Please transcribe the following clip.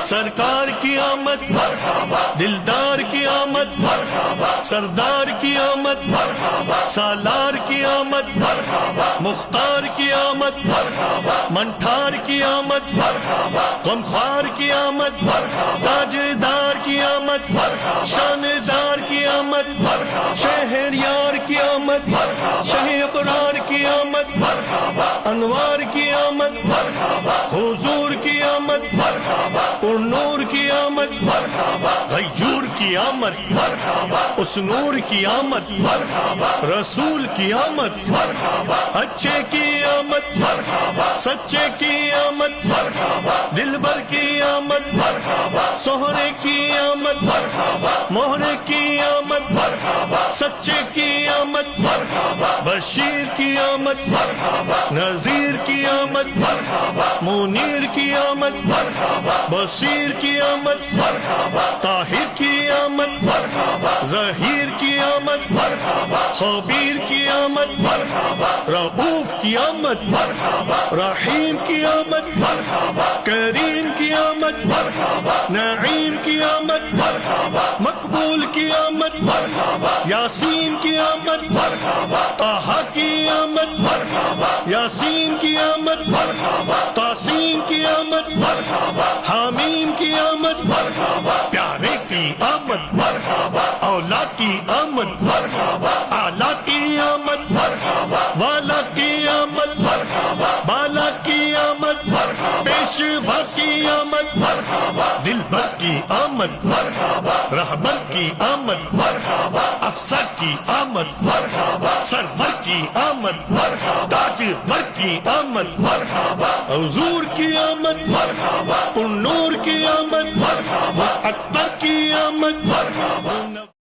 سرکار کی آمد دلدار کی آمد سردار کی آمد سالار کی آمد مختار کی آمد منٹھار کی آمد غمخوار کی آمد تاجدار کی آمد شاندار کی آمد شہریار کی آمد شہ ابرار کی آمد انوار کی آمد حضور کی آمد پر نور کی آمد غیور کی آمد اس نور کی آمد رسول کی آمد اچھے کی آمد سچے کی آمد دلبر کی آمد سہرے کی آمد مہرے کی آمد سچے کی آمد بشیر کی آمد نذیر کی آمد منیر کی آمد بصیر کی آمد طاہر کی آمد ظہیر کی آمد خبیر کی آمد رؤوف کی آمد رحیم کی آمد کریم کی آمد نعیم کی آمد مقبول کی آمد یاسین کی آمد طہ کی آمد یاسین کی آمد تاسین کی آمد حامیم کی آمد پیارے کی آمد اولا کی آمد اعلیٰ کی آمد والا کی آمد بالا کی آمد پیشوا کی آمد دلبر کی آمد رہبر کی آمد افسر کی آمد سرور کی آمد تاجور کی آمد حضور کی آمد پر نور کی آمد اکبر کی آمد